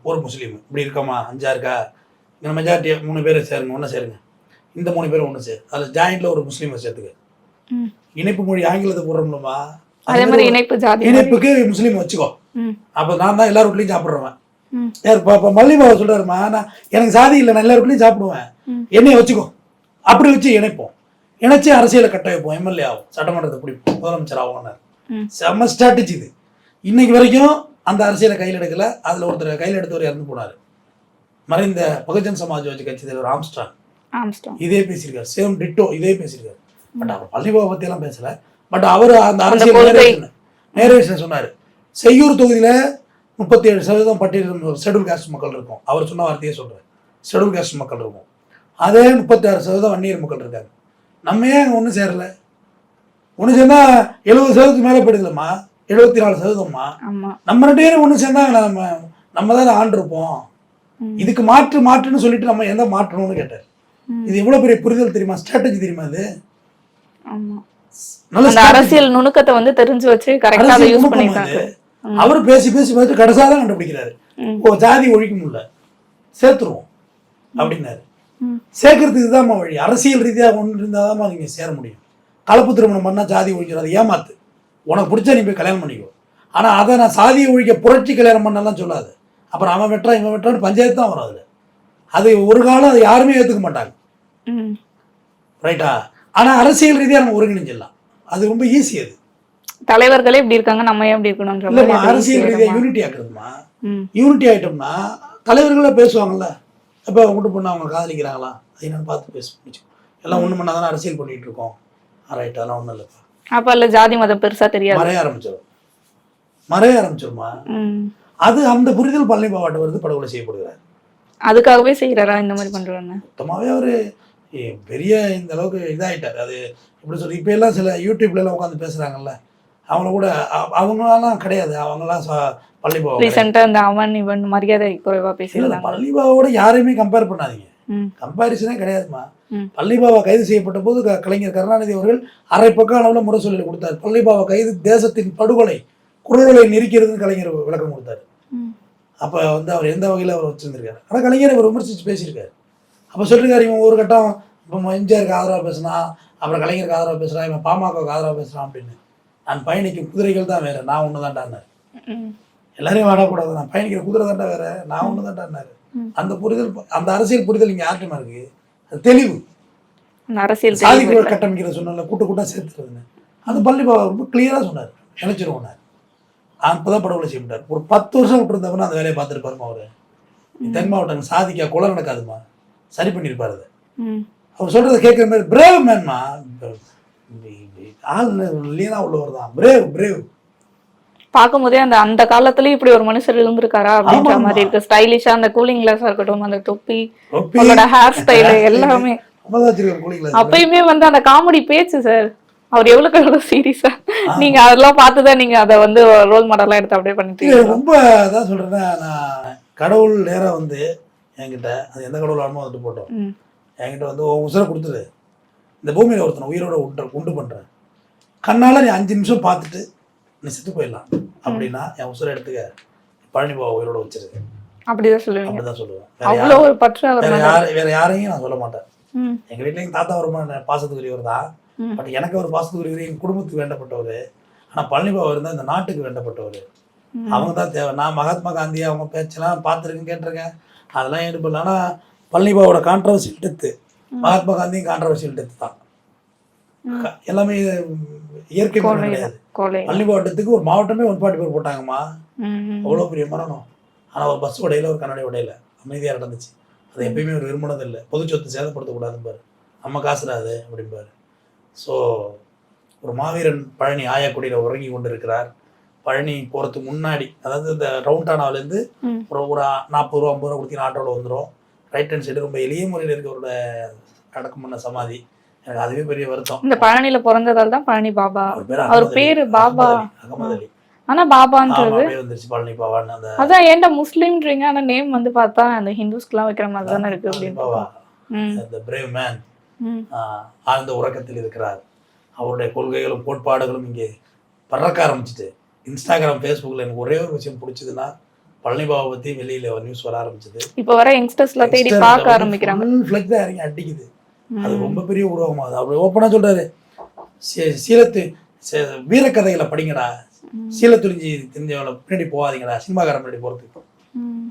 ஒரு முஸ்லீம். இப்படி இருக்காமா? 5 இருக்கா? இங்கே மெஜாரிட்டியை 3 பேரை சேருங்க, ஒன்று சேருங்க. இந்த 3 பேரும் ஒன்று சேரு, அதில் ஜாயிண்டில் ஒரு முஸ்லீமை சேர்த்துக்க. இணைப்பு மொழி ஆங்கிலத்தை போடுறோம்லமா, அதே மாதிரி இணைப்புக்கு முஸ்லீம் வச்சுக்கோ. அப்போ நான் தான் எல்லார் வீட்லையும் சாப்பிட்றேன். இப்போ மல்லி பாபா சொல்கிறாருமா, நான் எனக்கு சாதி இல்லை, நான் எல்லார் வீட்லையும் சாப்பிடுவேன், என்னையை வச்சுக்கோ. அப்படி வச்சு இணைப்போம், இணைச்சி அரசியலை கட்ட வைப்போம், எம்எல்ஏ ஆகும், சட்டமன்றத்தை பிடிப்போம், முதலமைச்சர் ஆகும்னார். செம்ம ஸ்ட்ராட்டஜி இது. இன்னைக்கு வரைக்கும் அந்த அரசியலை கையில் எடுக்கல. அதில் ஒருத்தர் கையில் எடுத்தவர் இறந்து போனார், மறைந்த பகுஜன் சமாஜ்வாதி கட்சி தலைவர் ஆம்ஸ்ட்ராங். இதே பேசியிருக்காரு, சேம் டிட்டோ இதே பேசியிருக்காரு. பட் அவர் பள்ளி பாபா பற்றியெல்லாம் பேசலை. பட் அவர் அந்த அரசியல் நேரேஷன் சொன்னார். செய்யூர் தொகுதியில் 37% பட்டியல் ஷெட்யூல் காஸ்ட் மக்கள் இருக்கும். அவர் சொன்ன வார்த்தையே சொல்கிறார், ஷெட்யூல் காஸ்ட் மக்கள் இருக்கும். அதே 36% வன்னியர் மக்கள் இருக்காங்க. நம்ம ஏன் அங்கே ஒன்றும் சேரல? ஒன்று சேர்ந்தா 70% மேலே போயிடுதுலம்மா, 74%ம்மா. நம்ம 2 பேரும் ஒன்று சேர்ந்தா நம்ம தான் ஆண்டிருப்போம். இதுக்கு மாற்றுன்னு சொல்லிட்டு நம்ம எந்த மாற்றணும்னு கேட்டார். இது எவ்வளவு பெரிய புரிதல் தெரியுமா? ஸ்ட்ராட்டஜி தெரியுமா? அது அரசியல் நுணுக்கத்தை வந்து தெரிஞ்சு வச்சு கரெக்டா யூஸ் பண்ணிட்டாங்க. அவர் பேசி பார்த்து கடைசியா தான் கண்டுபிடிக்கிறாரு, ஓ ஜாதி ஒழிக்க முடியல, சேர்த்துருவோம் அப்படின்னாரு. சேர்க்கறதுக்கு தான் வழி. அரசியல் ரீதியாக ஒன்று இருந்தால் தான் நீங்க சேர முடியும். கலப்பு திருமணம் பண்ணா ஜாதி ஒழிக்கிறது ஏமாத்து. உனக்கு பிடிச்சா நீ போய் கல்யாணம் பண்ணிக்கோ. ஆனா அதை நான் சாதியை ஒழிக்க புரட்சி கல்யாணம் பண்ணலாம் சொல்லாது. அப்புறம் அவன் வெட்டுறான் இவன் வெட்டுறான்னு பஞ்சாயத்து தான் வரும். அதுல அது ஒரு காலம் அது யாருமே ஏற்றுக்க மாட்டாங்க, ரைட்டா? ஆனா அரசியல் ரீதியாக நம்ம ஒருங்கிணைஞ்சிடலாம், அது ரொம்ப ஈஸி. அது தலைவர்களே இப்படி இருக்காங்க, நம்ம ஏன் இப்படி இருக்கணும்? அரசியல் ரீதியாக யூனிட்டி ஆக்குறதுமா. யூனிட்டி ஆகிட்டோம்னா தலைவர்களே பேசுவாங்கல்ல, இப்போ உங்கள்கிட்ட பொண்ணு அவங்க காதலிக்கிறாங்களா, அது என்னன்னு பார்த்து பேச முடிச்சு. எல்லாம் ஒன்று பண்ணால் தானே அரசியல் பண்ணிட்டு இருக்கோம், ரைட்? அதெல்லாம் ஒன்றும் இல்லைப்பா. அப்போ இல்லை ஜாதி மதம் பெருசா தெரியாது, மறைய ஆரம்பிச்சிருமா. அது அந்த புரிதல் பழனி பாபாட்ட வருது, படுகொலை செய்யப்படுகிறார். அதுக்காகவே செய்யறாரா இந்த மாதிரி பண்றாங்க? மொத்தமாகவே அவர் பெரிய இந்த அளவுக்கு இதாகிட்டார். அது எப்படி சொல்லி இப்போ எல்லாம் சில யூடியூப்ல உட்காந்து பேசுறாங்கல்ல, அவங்கள கூட அவங்களாம் கிடையாது, அவங்களாம் பழனி பாபா ரீசெண்டாக இந்த அவன் இவன் மரியாதை குறைவா பேசியிருந்தாங்க. பழனி பாபாவோட யாரையுமே கம்பேர் பண்ணாதீங்க. ம். கம்பாரிசனே கிடையாதுமா. ம். பழனிபாபா கைது செய்யப்பட்ட போது கலைஞர் கருணாநிதி அவர்கள் அரை பக்கம் அளவில் முரசொலி கொடுத்தார். பழனிபாபா கைது தேசத்தின் படுகொலை, குரல்களை நெரிக்கிறதுன்னு கலைஞர் விளக்கம் கொடுத்தாரு. ம். அப்போ வந்து அவர் எந்த வகையில் அவர் வச்சுருந்துருக்காரு. ஆனால் கலைஞர் அவர் விமர்சித்து பேசியிருக்காரு. அப்போ சொல்லியிருக்காரு, இவன் ஒரு கட்டம் இப்போ எம்ஜிஆருக்கு ஆதரவாக பேசினான், அப்புறம் கலைஞருக்கு ஆதரவாக பேசுகிறான், இவன் பாமகவுக்கு ஆதரவாக பேசுகிறான் அப்படின்னு. நான் பயணிக்கும் குதிரைகள் தான் வேறு, நான் ஒன்று தான்டான்னாரு. ம். எல்லாரையும் வாடக்கூடாது, நான் பயணிக்கிற குதிரை தாண்டா வேறு, நான் ஒன்று தான்டான்னாரு. அந்த புரிதல், அந்த அரசியல் புரிதல் இங்கே யார்ட்டுமா இருக்குது? அது தெளிவு. அரசியல் சாதிக்குள்ள கட்டமைக்கிற சொன்னால கூட்ட கூட்டா சேர்த்துறதுன்னு அது பழனிபாபா ரொம்ப கிளியராக சொன்னார். நினைச்சிருவோம் அப்போதான் படுகொலை செய்யப்பட்டார். ஒரு 10 வருஷம் விட்டுருந்தவனா அந்த வேலையை பார்த்துருப்பாருமா. அவர் தென் மாவட்டம் சாதிக்கா கொலை நடக்காதுமா, சரி பண்ணியிருப்பாரு. அதை அவர் சொல்றதை கேட்குற மாதிரி பிரேவ் மேன்மா, ஆள் லீனா உள்ளவர் தான். பிரேவ் பிரேவ் பார்க்கும்போதே அந்த காலத்துலயும் இப்படி ஒரு மனுஷர் இருந்திருக்காரா அப்படின்ற மாதிரி இருக்கு. ஸ்டைலிஷா அந்த கூலிங் கிளாஸா இருக்கட்டும், அந்த தொப்பி, அவரோட ஹேர் ஸ்டைல் எல்லாமே. அப்பயுமே வந்து அந்த காமெடி பேச்சு சார், அவர் எவ்வளவு சீரியஸா நீங்க அதெல்லாம் பார்த்துதான் நீங்க அதை வந்து ரோல் மாடலா எடுத்து அப்படியே பண்ணிட்டு ரொம்ப அதான் சொல்றேன்னா, நான் கடவுள் நேரம் வந்து என்கிட்ட அது எந்த கடவுள் ஆளுமோ வந்துட்டு போட்டோம், என்கிட்ட வந்து உசுரை கொடுத்துரு, இந்த பூமியில ஒருத்தனை உயிரோட உண்டு பண்றேன், கண்ணால நீ 5 நிமிஷம் பார்த்துட்டு நீ செத்து போயிடலாம் அப்படின்னா என் உசுரை எடுத்துக்க, பழனிபாபா உயிரோட வச்சிருக்கேன் அப்படிதான் சொல்லுவீங்க. அப்படிதான் சொல்லுவேன். அவ்வளவு ஒரு பற்று வேற யாரையும் நான் சொல்ல மாட்டேன். எங்க வீட்டுல எங்க தாத்தா ஒரு பாசத்துக்குரியவர் தான். பட் எனக்கு ஒரு பாசத்துக்குரியவர், எங்க குடும்பத்துக்கு வேண்டப்பட்டவர். ஆனா பழனிபாபா இருந்தா இந்த நாட்டுக்கு வேண்டப்பட்டவர். அவங்க தான் தேவை. நான் மகாத்மா காந்தி அவங்க பேச்செல்லாம் பார்த்துருக்கேன், கேட்டிருக்கேன், அதெல்லாம் எடுப்பல. ஆனா பழனிபாவோட கான்ட்ரவர்சியல் டெத்து, மகாத்மா காந்தியும் கான்ட்ரவர்சியல் டெத்து தான். எல்லாமே இயற்கை மரணம் கிடையாது. பழனிபாபா டெத்துக்கு ஒரு மாவட்டமே 140 பேர் போட்டாங்கம்மா. அவ்வளோ பெரிய மரணம். ஆனா ஒரு பஸ் உடையில, ஒரு கண்ணாடி உடையில அமைதியா நடந்துச்சு. அது எப்பயுமே ஒரு விரும்பினது இல்லை. பொது சொத்து சேதப்படுத்தக்கூடாதுன்னு நம்ம காசுடாது அப்படிம்பாரு. ஸோ ஒரு மாவீரன் பழனி ஆயக்குடியில் உறங்கி கொண்டு இருக்கிறார். பழனி போகிறதுக்கு முன்னாடி, அதாவது இந்த ரவுண்டானாவிலேருந்து ஒரு 40 ரூபா 50 ரூபா கொடுத்தீங்கன்னா ஆட்டோவில் வந்துடும். ரைட் ஹேண்ட் சைடு ரொம்ப எளிய முறையில் இருக்கிறவரோட அடக்கம் பண்ண சமாதி. எனக்கு அதுவே பெரிய வருத்தம். இந்த பழனியில் பிறந்ததால் தான் பழனி பாபா. அவர் பேரு பாபா அகமது அலி. ஆனா பாபான்றது வந்துருச்சு, பழனி பாபான்னு. அந்த அதான் ஏன்டா முஸ்லீம்ன்றீங்க, ஆனா நேம் வந்து பார்த்தா அந்த ஹிந்துஸ்க்குலாம் வைக்கிற மாதிரி தானே இருக்கு அப்படின்னு. பாபா the brave man ஆழ்ந்த உறக்கத்தில் இருக்கிறார். அவருடைய கொள்கைகளும் கோட்பாடுகளும் இங்கே பறக்க ஆரம்பிச்சுட்டு, இன்ஸ்டாகிராம் ஃபேஸ்புக்கில் எனக்கு ஒரே ஒரு விஷயம் பிடிச்சதுன்னா, பழனிபாபா பற்றி வெளியில் ஒரு நியூஸ் வர ஆரம்பிச்சது. இப்போ வர யங்ஸ்டர்ஸ்லாம் தேடி பார்க்க ஆரம்பிக்கிறாங்க. ஃப்ளெக்ஸ் தான் இறங்கி அடிக்குது. அது ரொம்ப பெரிய உருவமாகுது. அவர் ஓப்பனாக சொல்கிறாரு, சீலத்து வீரக்கதைகளை படிங்கடா, சீலத்துறிஞ்சி தெரிஞ்சவங்களை பின்னாடி போகாதீங்கடா, சினிமாக்காரன் பின்னாடி போகிறதுக்கு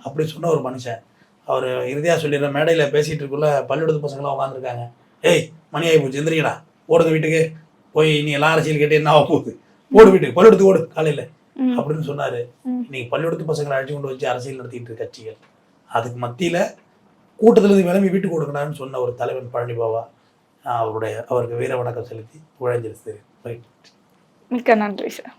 அப்படி சொன்ன ஒரு மனுஷன். அவர் இறுதியாக சொல்லிடுற, மேடையில் பேசிகிட்டு இருக்குள்ள பள்ளிக்கூடத்து பசங்களாம் உட்காந்துருக்காங்க, ஏய் மணி ஆகி போச்சு, எந்திரிக்கடா, ஓடுங்க வீட்டுக்கு போய், நீ எல்லா அரசியல் கேட்டு என்ன ஆக போகுது, ஓடு வீட்டுக்கு, பள்ளிக்கூடத்துக்கு ஓடு காலையில் அப்படின்னு சொன்னார். இன்னைக்கு பள்ளிக்கூடத்து பசங்களை அழைச்சி கொண்டு வச்சு அரசியல் நடத்திட்டு இருக்க கட்சிகள், அதுக்கு மத்தியில் கூட்டத்திலிருந்து விளம்பி வீட்டுக்கு கொடுக்கணும்னு சொன்ன ஒரு தலைவன் பழனிபாபா. அவருக்கு வீர வணக்கம் செலுத்தி உழைஞ்சிருச்சு. மிக்க நன்றி சார்.